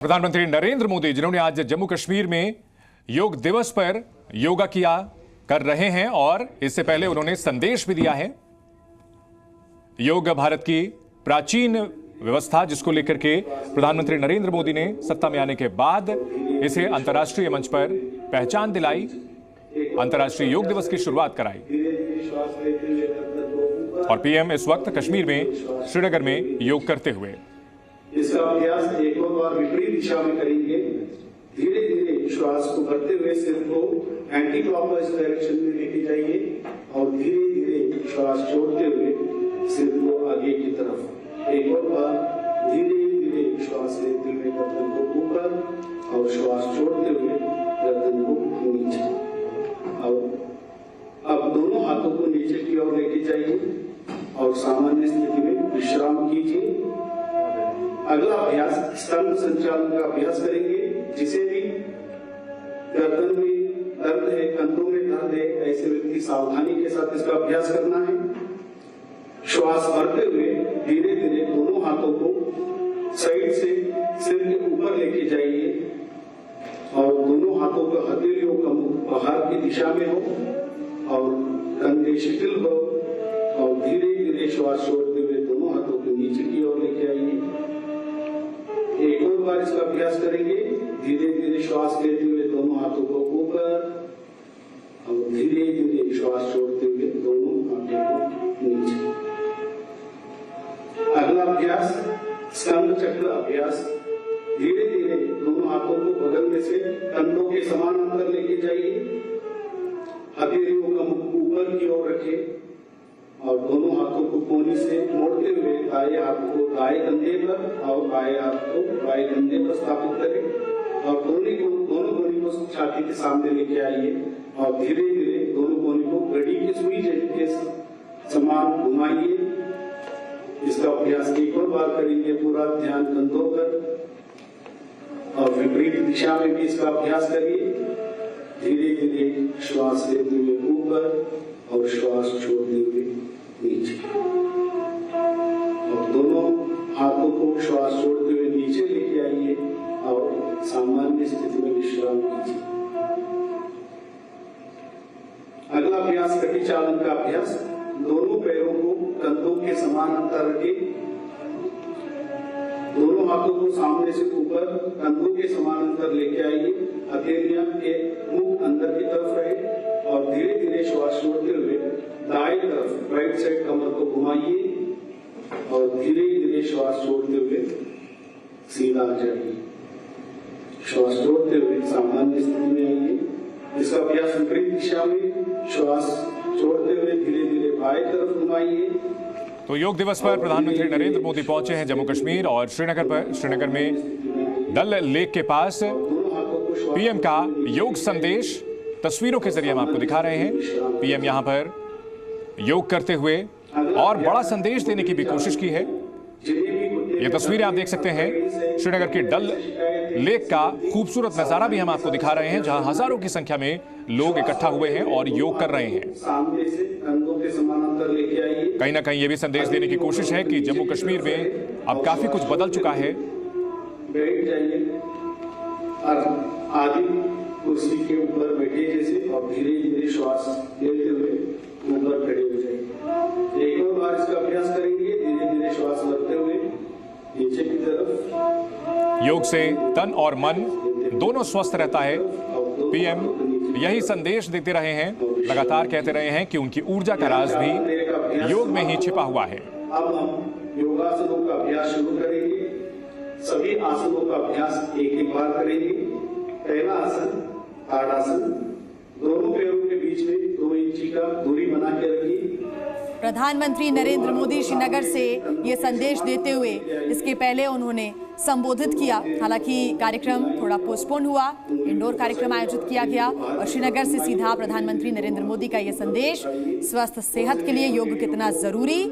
प्रधानमंत्री नरेंद्र मोदी जिन्होंने आज जम्मू कश्मीर में योग दिवस पर योगा किया कर रहे हैं और इससे पहले उन्होंने संदेश भी दिया है। योग भारत की प्राचीन व्यवस्था जिसको लेकर के प्रधानमंत्री नरेंद्र मोदी ने सत्ता में आने के बाद इसे अंतर्राष्ट्रीय मंच पर पहचान दिलाई, अंतर्राष्ट्रीय योग दिवस की शुरुआत कराई। और पीएम इस वक्त कश्मीर में श्रीनगर में योग करते हुए इसका अभ्यास एक और बार विपरीत दिशा में करेंगे। धीरे धीरे श्वास को भरते हुए सिर को एंटी क्लॉकवाइज डायरेक्शन में लेके जाइए और धीरे धीरे श्वास छोड़ते हुए सिर को आगे की तरफ। एक और बार धीरे धीरे श्वास लेते हुए गर्दन को ऊपर और श्वास छोड़ते हुए गर्दन को नीचे। और अब दोनों हाथों को नीचे की ओर लेके जाइए और सामान्य स्थिति में विश्राम कीजिए। अगला अभ्यास स्तंभ संचालन का अभ्यास करेंगे। जिसे भी गर्दन में दर्द है, कंधों में दर्द है, ऐसे व्यक्ति सावधानी के साथ इसका अभ्यास करना है। श्वास भरते हुए धीरे धीरे दोनों हाथों को साइड से सिर के ऊपर लेके जाइए और दोनों हाथों का हथेलियों का मुख बाहर की दिशा में हो और कंधे शिथिल हो और धीरे धीरे श्वास छोड़ते हुए दोनों हाथों को नीचे की ओर लेके आइए। एक और बार इसका अभ्यास करेंगे। धीरे धीरे श्वास लेते हुए दोनों हाथों को ऊपर और धीरे धीरे श्वास छोड़ते हुए दोनों हाथों को नीचे। अगला अभ्यास स्तंभ चक्र अभ्यास। धीरे धीरे दोनों हाथों को बगल में से कंधों के समान अंतर लेके जाइए। हथेलियों का मुख ऊपर की ओर रखें और दोनों हाथों को कोहनी से मोड़ते हुए दाएं हाथ को दाएं कंधे पर और बाएं हाथ को बाएं कंधे पर स्थापित करें और दोनों कोहनी को छाती के सामने लेके आइए और धीरे धीरे दोनों कोहनी को घड़ी की सुई के समान घुमाइए। इसका अभ्यास एक और बार करेंगे। पूरा ध्यान कंधों पर और विपरीत दिशा में भी इसका अभ्यास करिए। धीरे धीरे श्वास लेते हुए ऊपर और श्वास छोड़ते हुए नीचे और दोनों हाथों को श्वास छोड़ते हुए नीचे लेके आइए और सामान्य स्थिति में विश्राम कीजिए। अगला अभ्यास कटी चालन का अभ्यास। दोनों पैरों को कंधों के समान अंतर रखें। दोनों हाथों को सामने से ऊपर कंधों के समान अंतर लेके आइए। हथेलियां के मुख अंदर की तरफ रहे और धीरे धीरे श्वास छोड़ते हुए दाएं तरफ राइट साइड कमर को घुमाइए और धीरे धीरे श्वास छोड़ते हुए सीधा जाइए। श्वास छोड़ते हुए सामान्य स्थिति में आइए। इसका अभ्यास विपरीत दिशा में श्वास छोड़ते हुए धीरे धीरे बाएं तरफ घुमाइए। तो योग दिवस पर प्रधानमंत्री नरेंद्र मोदी पहुंचे हैं जम्मू कश्मीर और श्रीनगर में डल लेक के पास पीएम का योग संदेश तस्वीरों के जरिए हम आपको दिखा रहे हैं। पीएम यहां पर योग करते हुए और बड़ा संदेश देने की भी कोशिश की है। ये तस्वीरें आप देख सकते हैं श्रीनगर के डल लेक का खूबसूरत नजारा भी हम आपको दिखा रहे हैं, जहां हजारों की संख्या में लोग इकट्ठा हुए हैं और योग कर रहे हैं। कहीं ना कहीं ये भी संदेश देने की कोशिश है कि जम्मू कश्मीर में अब काफी कुछ बदल चुका है। आदि कुर्सी के ऊपर बैठे जैसे और धीरे धीरे श्वास लेते हुए ऊपर खड़े हो जाएंगे। एक और बार इसका अभ्यास करेंगे। धीरे धीरे श्वास भरते हुए नीचे की तरफ। योग से तन और मन दोनों स्वस्थ रहता है। पीएम यही संदेश देते रहे हैं, लगातार कहते रहे हैं कि उनकी ऊर्जा का राज भी योग में ही छिपा हुआ है। अब हम योगासनों का अभ्यास शुरू करेंगे। सभी आसनों का अभ्यास एक एक बार करेंगे। पहला आसन ताड़ासन। दोनों पैरों के बीच में 2 इंची का दूरी बना के रखिए। प्रधानमंत्री नरेंद्र मोदी श्रीनगर से ये संदेश देते हुए इसके पहले उन्होंने संबोधित किया। हालांकि कार्यक्रम थोड़ा पोस्टपोन हुआ, इंडोर कार्यक्रम आयोजित किया गया और श्रीनगर से सीधा प्रधानमंत्री नरेंद्र मोदी का ये संदेश स्वस्थ सेहत के लिए योग कितना जरूरी,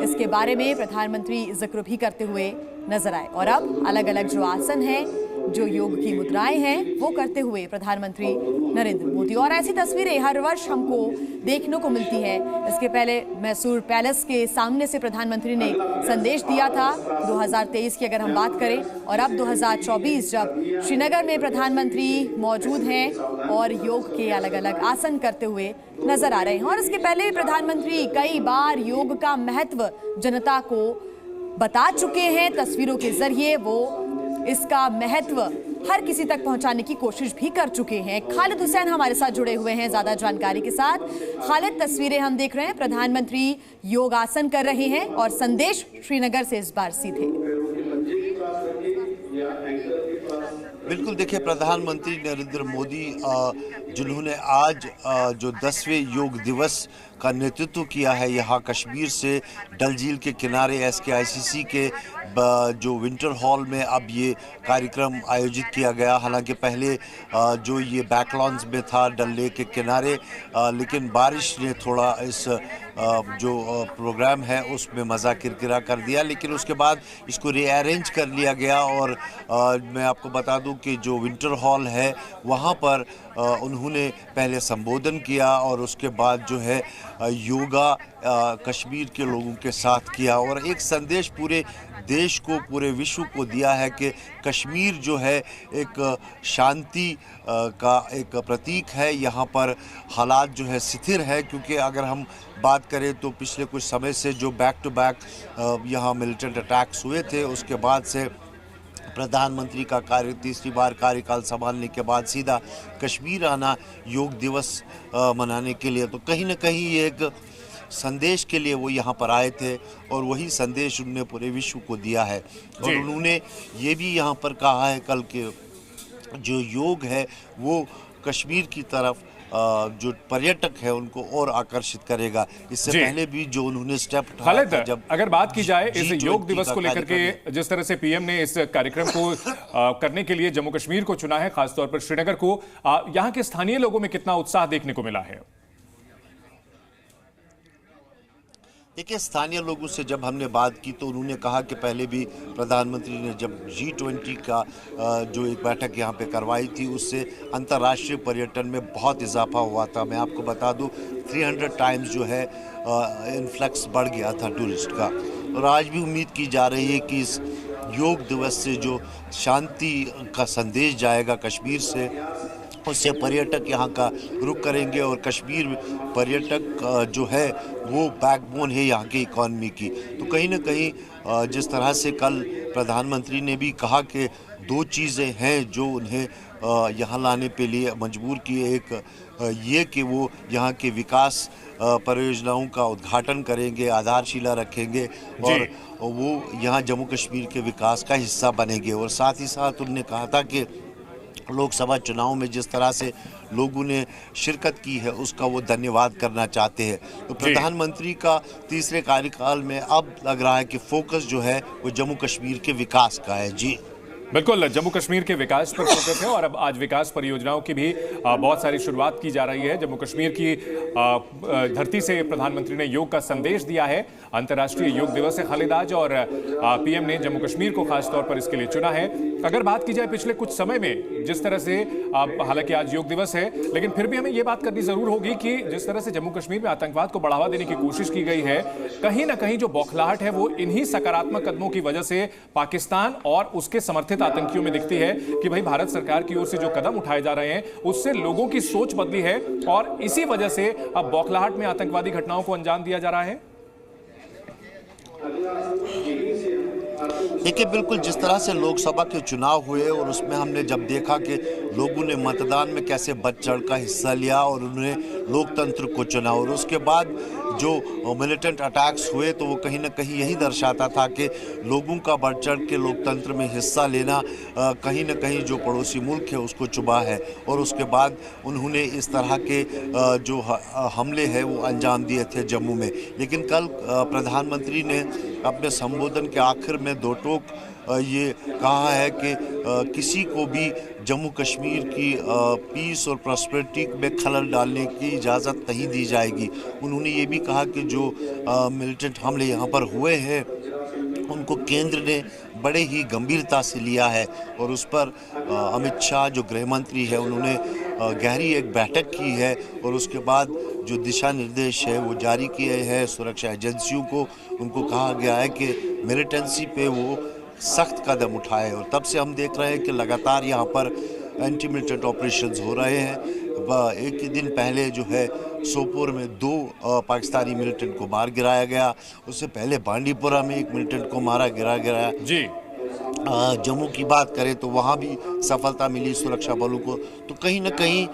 इसके बारे में प्रधानमंत्री जिक्र भी करते हुए नजर आए। और अब अलग अलग जो आसन हैं, जो योग की मुद्राएं हैं, वो करते हुए प्रधानमंत्री नरेंद्र मोदी मोदी। और ऐसी तस्वीरें हर वर्ष हमको देखने को मिलती है। इसके पहले मैसूर पैलेस के सामने से प्रधानमंत्री ने संदेश दिया था 2023 की अगर हम बात करें, और अब 2024 जब श्रीनगर में प्रधानमंत्री मौजूद हैं और योग के अलग अलग आसन करते हुए नजर आ रहे हैं। और इसके पहले भी प्रधानमंत्री कई बार योग का महत्व जनता को बता चुके हैं। तस्वीरों के जरिए वो इसका महत्व हर किसी तक पहुंचाने की कोशिश भी कर चुके हैं। खालिद हुसैन हमारे साथ जुड़े हुए हैं ज्यादा जानकारी के साथ। खालिद, तस्वीरें हम देख रहे हैं, प्रधानमंत्री योगासन कर रहे हैं और संदेश श्रीनगर से इस बार सीधे। बिल्कुल, देखिए, प्रधानमंत्री नरेंद्र मोदी जिन्होंने आज जो 10वें योग दिवस का नेतृत्व किया है, यहाँ कश्मीर से डल झील के किनारे SKICC के जो विंटर हॉल में अब ये कार्यक्रम आयोजित किया गया। हालांकि पहले जो ये बैकलॉन्स में था डल लेक के किनारे, लेकिन बारिश ने थोड़ा इस जो प्रोग्राम है उसमें मज़ा किरकिरा कर दिया, लेकिन उसके बाद इसको रीअरेंज कर लिया गया। और मैं आपको बता दूं कि जो विंटर हॉल है वहाँ पर उन्होंने पहले संबोधन किया और उसके बाद जो है योगा कश्मीर के लोगों के साथ किया और एक संदेश पूरे देश को, पूरे विश्व को दिया है कि कश्मीर जो है एक शांति का एक प्रतीक है। यहाँ पर हालात जो है स्थिर है, क्योंकि अगर हम बात करें तो पिछले कुछ समय से जो बैक टू बैक यहाँ मिलिटेंट अटैक्स हुए थे, उसके बाद से प्रधानमंत्री का तीसरी बार कार्यकाल संभालने के बाद सीधा कश्मीर आना योग दिवस मनाने के लिए, तो कहीं ना कहीं ये एक संदेश के लिए वो यहाँ पर आए थे और वही संदेश उन्होंने पूरे विश्व को दिया है। और उन्होंने ये भी यहाँ पर कहा है कल के जो योग है वो कश्मीर की तरफ जो पर्यटक है उनको और आकर्षित करेगा। इससे पहले भी जो उन्होंने स्टेप उठाया था, जब अगर बात की जाए इस योग दिवस को लेकर के, जिस तरह से पीएम ने इस कार्यक्रम को करने के लिए जम्मू कश्मीर को चुना है, खासतौर पर श्रीनगर को, यहाँ के स्थानीय लोगों में कितना उत्साह देखने को मिला है? देखिए, स्थानीय लोगों से जब हमने बात की तो उन्होंने कहा कि पहले भी प्रधानमंत्री ने जब G20 का जो एक बैठक यहाँ पे करवाई थी, उससे अंतर्राष्ट्रीय पर्यटन में बहुत इजाफा हुआ था। मैं आपको बता दूं 300 टाइम्स जो है इन्फ्लक्स बढ़ गया था टूरिस्ट का। और आज भी उम्मीद की जा रही है कि इस योग दिवस से जो शांति का संदेश जाएगा कश्मीर से, उससे पर्यटक यहाँ का रुख करेंगे और कश्मीर पर्यटक जो है वो बैकबोन है यहाँ की इकॉनमी की। तो कहीं ना कहीं जिस तरह से कल प्रधानमंत्री ने भी कहा कि दो चीज़ें हैं जो उन्हें यहाँ लाने के लिए मजबूर किए, एक ये कि वो यहाँ के विकास परियोजनाओं का उद्घाटन करेंगे, आधारशिला रखेंगे और वो यहाँ जम्मू कश्मीर के विकास का हिस्सा बनेंगे। और साथ ही साथ उन्होंने कहा था कि लोकसभा चुनाव में जिस तरह से लोगों ने शिरकत की है उसका वो धन्यवाद करना चाहते हैं। तो प्रधानमंत्री का तीसरे कार्यकाल में अब लग रहा है कि फोकस जो है वो जम्मू कश्मीर के विकास का है। जी बिल्कुल, जम्मू कश्मीर के विकास पर फोकस है और अब आज विकास परियोजनाओं की भी बहुत सारी शुरुआत की जा रही है। जम्मू कश्मीर की धरती से प्रधानमंत्री ने योग का संदेश दिया है। अंतर्राष्ट्रीय योग दिवस है खालिद आज, और पीएम ने जम्मू कश्मीर को खासतौर पर इसके लिए चुना है। अगर बात की जाए पिछले कुछ समय में जिस तरह से, हालांकि आज योग दिवस है लेकिन फिर भी हमें ये बात करनी जरूर होगी कि जिस तरह से जम्मू कश्मीर में आतंकवाद को बढ़ावा देने की कोशिश की गई है, कहीं ना कहीं जो बौखलाहट है वो इन्हीं सकारात्मक कदमों की वजह से पाकिस्तान और उसके समर्थित आतंकियों में दिखती है कि भाई भारत सरकार की ओर से जो कदम उठाए जा रहे हैं उससे लोगों की सोच बदली है और इसी वजह से अब बौखलाहट में आतंकवादी घटनाओं को अंजाम दिया जा रहा है। देखिए, बिल्कुल जिस तरह से लोकसभा के चुनाव हुए और उसमें हमने जब देखा कि लोगों ने मतदान में कैसे बढ़ चढ़ का हिस्सा लिया और उन्होंने लोकतंत्र को चुना, और उसके बाद जो मिलिटेंट अटैक्स हुए तो वो कहीं ना कहीं यही दर्शाता था कि लोगों का बढ़ चढ़ के लोकतंत्र में हिस्सा लेना कहीं ना कहीं जो पड़ोसी मुल्क है उसको चुभा है। और उसके बाद उन्होंने इस तरह के जो हमले हैं वो अंजाम दिए थे जम्मू में। लेकिन कल प्रधानमंत्री ने अपने संबोधन के आखिर में दो टोक ये कहा है कि किसी को भी जम्मू कश्मीर की पीस और प्रॉस्पेरिटी में खलल डालने की इजाज़त नहीं दी जाएगी। उन्होंने ये भी कहा कि जो मिलिटेंट हमले यहाँ पर हुए हैं उनको केंद्र ने बड़े ही गंभीरता से लिया है और उस पर अमित शाह जो गृह मंत्री है उन्होंने गहरी एक बैठक की है और उसके बाद जो दिशा निर्देश है वो जारी किए हैं सुरक्षा एजेंसियों को। उनको कहा गया है कि मिलिटेंसी पे वो सख्त कदम उठाए और तब से हम देख रहे हैं कि लगातार यहाँ पर एंटी मिलिटेंट ऑपरेशंस हो रहे हैं। एक ही दिन पहले जो है सोपोर में 2 पाकिस्तानी मिलिटेंट को मार गिराया गया, उससे पहले बांडीपुरा में एक मिलिटेंट को मारा गिराया जी। जम्मू की बात करें तो वहाँ भी सफलता मिली सुरक्षा बलों को। तो कहीं ना कहीं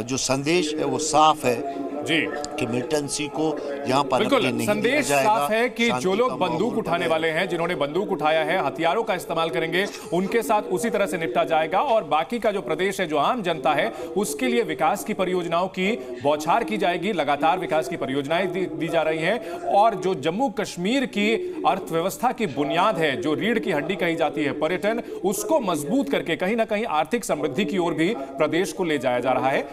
जो संदेश है वो साफ है जी कि मिलिटेंसी को यहाँ पर बिल्कुल नहीं संदेश साफ है कि जो लोग बंदूक उठाने वाले हैं, जिन्होंने बंदूक उठाया है, हथियारों का इस्तेमाल करेंगे, उनके साथ उसी तरह से निपटा जाएगा और बाकी का जो प्रदेश है, जो आम जनता है, उसके लिए विकास की परियोजनाओं की बौछार की जाएगी। लगातार विकास की परियोजनाएं दी जा रही हैं और जो जम्मू कश्मीर की अर्थव्यवस्था की बुनियाद है, जो रीढ़ की हड्डी कही जाती है पर्यटन, उसको मजबूत करके कहीं ना कहीं आर्थिक समृद्धि की ओर भी प्रदेश को ले जाया जा रहा है।